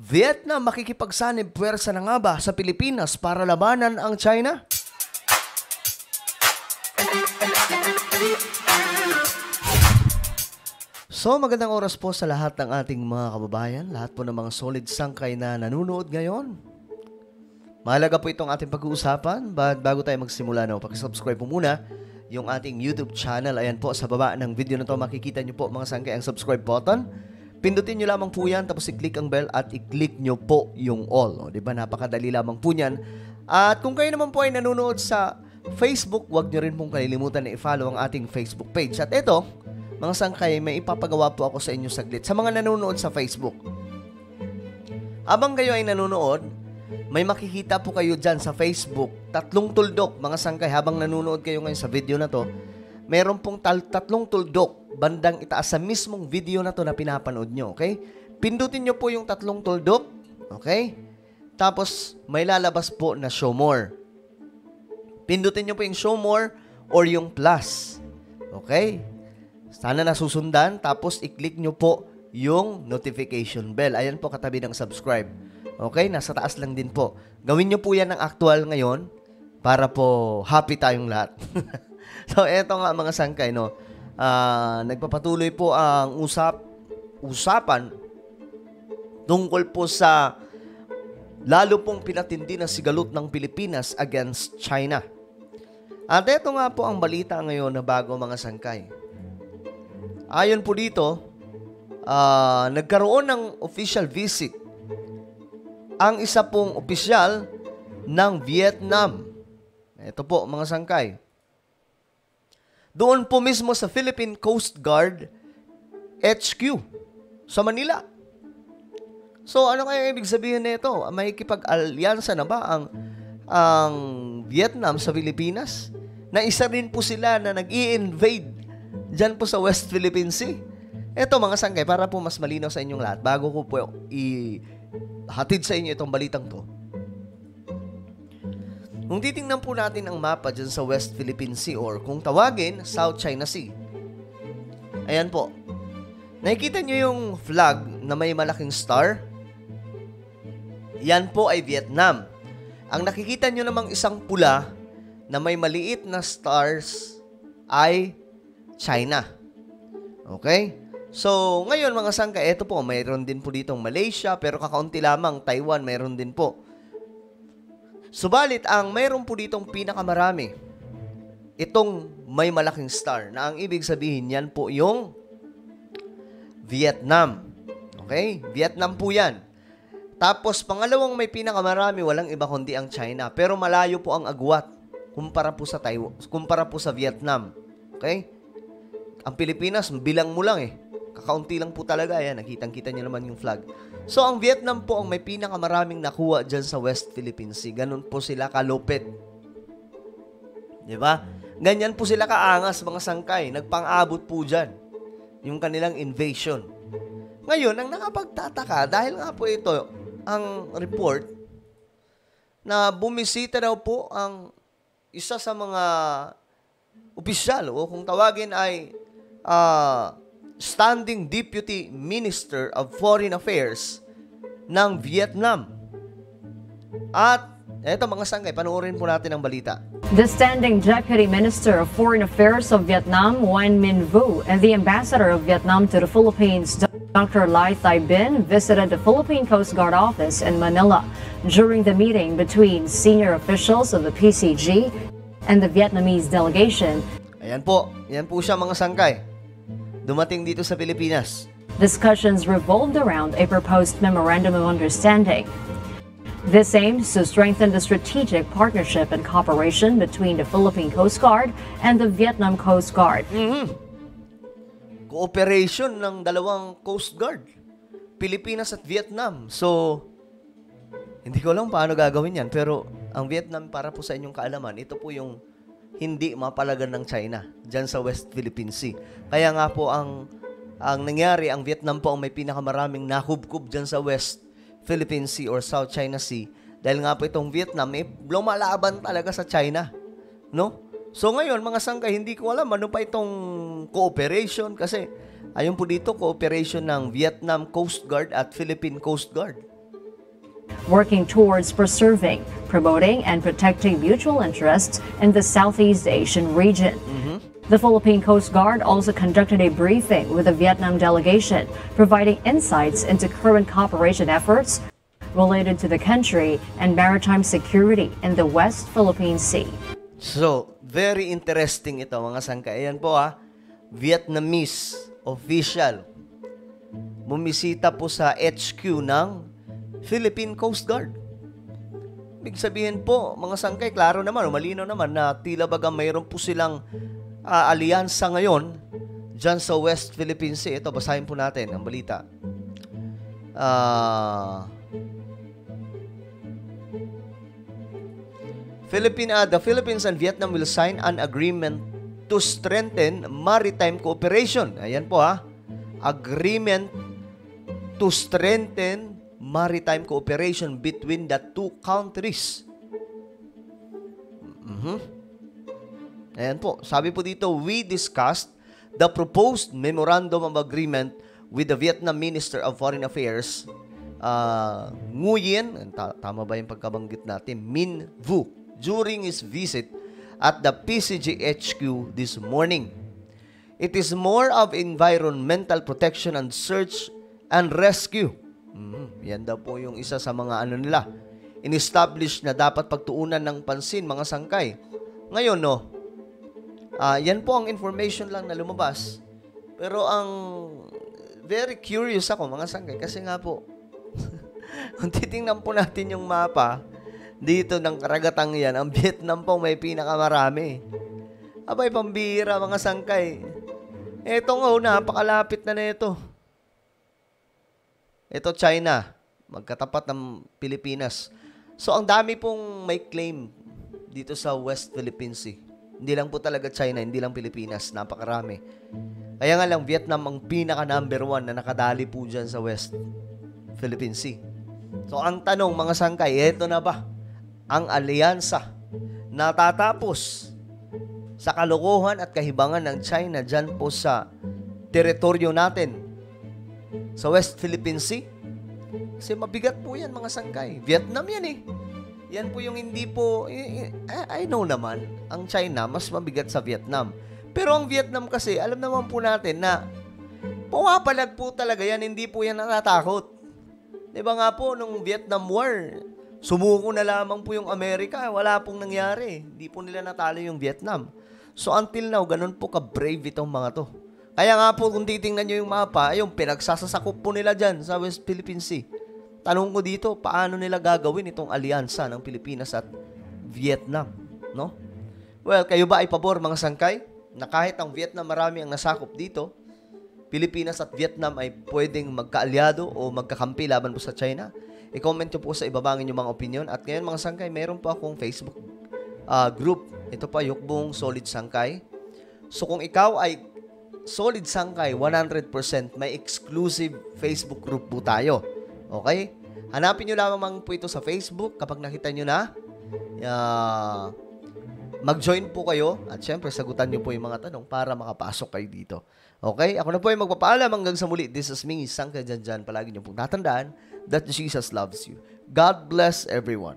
Vietnam makikipagsanib puwersa na nga ba sa Pilipinas para labanan ang China? So magandang oras po sa lahat ng ating mga kababayan, lahat po ng mga solid sangkay na nanonood ngayon. Mahalaga po itong ating pag-uusapan, but bago tayo magsimula, pakisubscribe po muna yung ating YouTube channel. Ayan po, sa baba ng video na to makikita nyo po mga sangkay ang subscribe button. Pindutin nyo lamang po yan, tapos i-click ang bell at i-click nyo po yung all. O, diba? Napakadali lamang po yan. At kung kayo naman po ay nanonood sa Facebook, huwag nyo rin pong kalilimutan na i-follow ang ating Facebook page. At ito, mga sangkay, may ipapagawa po ako sa inyo saglit. Sa mga nanonood sa Facebook, habang kayo ay nanonood, may makikita po kayo dyan sa Facebook. Tatlong tuldok, mga sangkay, habang nanonood kayo ngayon sa video na to, meron pong tatlong tuldok bandang itaas sa mismong video na to na pinapanood nyo, okay? Pindutin nyo po yung tatlong tuldok, okay? Tapos, may lalabas po na show more. Pindutin nyo po yung show more or yung plus, okay? Sana nasusundan, tapos i-click nyo po yung notification bell. Ayan po katabi ng subscribe. Okay, nasa taas lang din po. Gawin nyo po yan ng actual ngayon para po happy tayong lahat. So, eto nga mga sangkay, nagpapatuloy po ang usapan tungkol po sa lalo pong pinatindi na sigalot ng Pilipinas against China. At eto nga po ang balita ngayon na bago mga sangkay. Ayon po dito, nagkaroon ng official visit ang isa pong opisyal ng Vietnam. Ito po mga sangkay. Doon po mismo sa Philippine Coast Guard HQ sa Manila. So ano kaya ibig sabihin nito? May kipag-alyansa na ba ang Vietnam sa Pilipinas? Na isa rin po sila na nag-i-invade dyan po sa West Philippine Sea. Ito mga sangkay, para po mas malinaw sa inyong lahat, bago ko po hatid sa inyo itong balitang to. Kung titingnan po natin ang mapa dyan sa West Philippine Sea or kung tawagin, South China Sea. Ayan po. Nakikita nyo yung flag na may malaking star? Yan po ay Vietnam. Ang nakikita nyo namang isang pula na may maliit na stars ay China. Okay? So, ngayon mga sangkay, eto po, mayroon din po ditong Malaysia, pero kakaunti lamang, Taiwan, mayroon din po. Subalit, ang mayroon po ditong pinakamarami, itong may malaking star, na ang ibig sabihin yan po yung Vietnam. Okay? Vietnam po yan. Tapos, pangalawang may pinakamarami, walang iba kundi ang China, pero malayo po ang agwat kumpara po sa Taiwan, kumpara po sa Vietnam. Okay? Ang Pilipinas, bilang mo lang eh. Kakaunti lang po talaga. Ayan, nakitang-kita nyo naman yung flag. So, ang Vietnam po ang may pinakamaraming nakuha dyan sa West Philippine Sea. Ganun po sila kalupit. Diba? Ganyan po sila kaangas, mga sangkay. Nagpang-abot po dyan yung kanilang invasion. Ngayon, ang nakapagtataka, dahil nga po ito, ang report na bumisita daw po ang isa sa mga opisyal o kung tawagin ay Standing Deputy Minister of Foreign Affairs ng Vietnam. At eto mga sangkay, panoorin po natin ang balita. The Standing Deputy Minister of Foreign Affairs of Vietnam, Nguyen Minh Vu, and the Ambassador of Vietnam to the Philippines, Dr. Lai Thai Binh, visited the Philippine Coast Guard office in Manila during the meeting between senior officials of the PCG and the Vietnamese delegation. Ayan po siya mga sangkay. Dumating dito sa Pilipinas. Discussions revolved around a proposed memorandum of understanding. This aims to strengthen the strategic partnership and cooperation between the Philippine Coast Guard and the Vietnam Coast Guard. Cooperation ng dalawang Coast Guard, Pilipinas at Vietnam. So, hindi ko alam paano gagawin yan, pero ang Vietnam, para po sa inyong kaalaman, ito po yung hindi mapalagan ng China dyan sa West Philippine Sea. Kaya nga po ang nangyari, ang Vietnam po ang may pinakamaraming nahubkob dyan sa West Philippine Sea or South China Sea. Dahil nga po itong Vietnam, lumalaban talaga sa China. No? So ngayon, mga sangkay, hindi ko alam ano pa itong cooperation kasi Ayon po dito, cooperation ng Vietnam Coast Guard at Philippine Coast Guard. working towards preserving, promoting, and protecting mutual interests in the Southeast Asian region. The Philippine Coast Guard also conducted a briefing with the Vietnam delegation, providing insights into current cooperation efforts related to the country and maritime security in the West Philippine Sea. So, very interesting ito mga sangkay. Ayan po Vietnamese official. Bumisita po sa HQ ng Philippine Coast Guard. Ibig sabihin po, mga sangkay, klaro naman, malinaw naman na tila baga mayroon po silang alyansa ngayon dyan sa West Philippine Sea. Ito, basahin po natin ang balita. The Philippines and Vietnam will sign an agreement to strengthen maritime cooperation. Ayan po agreement to strengthen maritime cooperation between the two countries. Ayan po, sabi po dito, we discussed the proposed memorandum of agreement with the Vietnam Minister of Foreign Affairs, Nguyen, tama ba yung pagkabanggit natin, Minh Vu, during his visit at the PCG HQ this morning. It is more of environmental protection and search and rescue. Yan daw po yung isa sa mga nila. In-establish na dapat pagtuunan ng pansin, mga sangkay. Ngayon, yan po ang information lang na lumabas. Pero ang very curious ako, mga sangkay, kasi nga po, kung titingnan po natin yung mapa, dito ng karagatang yan, ang Vietnam po may pinakamarami. Abay, pambira, mga sangkay. Eto nga, napakalapit na nito. Ito, China. Magkatapat ng Pilipinas. So, ang dami pong may claim dito sa West Philippine Sea. Hindi lang po talaga China, hindi lang Pilipinas. Napakarami. Kaya nga lang, Vietnam ang pinaka number 1 na nakadali po dyan sa West Philippine Sea. So, ang tanong, mga sangkay, eto na ba ang alyansa na tatapos sa kalokohan at kahibangan ng China dyan po sa teritoryo natin sa West Philippine Sea? Kasi mabigat po yan, mga sangkay. Vietnam yan Yan po yung hindi po, I know naman, ang China mas mabigat sa Vietnam. Pero ang Vietnam kasi, alam naman po natin na pumapalag po talaga yan, hindi po yan natatakot. Diba nga po, nung Vietnam War, sumuko na lamang po yung Amerika, wala pong nangyari. Hindi po nila natalo yung Vietnam. So until now, ganun po ka-brave itong mga to. Kaya nga po, kung titingnan nyo yung mapa, yung pinagsasasakop po nila dyan sa West Philippine Sea. Tanong ko dito, paano nila gagawin itong alyansa ng Pilipinas at Vietnam? No? Well, kayo ba ay pabor, mga sangkay, na kahit ang Vietnam marami ang nasakop dito, Pilipinas at Vietnam ay pwedeng magkaalyado o magkakampi laban po sa China? I-comment nyo po sa ibabangin yung mga opinion. At ngayon, mga sangkay, meron po akong Facebook group. Ito pa, Yukbong Solid Sangkay. So, kung ikaw ay Solid Sangkay 100%, may exclusive Facebook group po tayo. Okay? Hanapin nyo lamang po ito sa Facebook. Kapag nakita nyo na, mag-join po kayo. At syempre, sagutan nyo po yung mga tanong para makapasok kayo dito. Okay? Ako na po yung magpapaalam hanggang sa muli. This is me, Sangkay Janjan. Palagi nyo pong tatandaan that Jesus loves you. God bless everyone.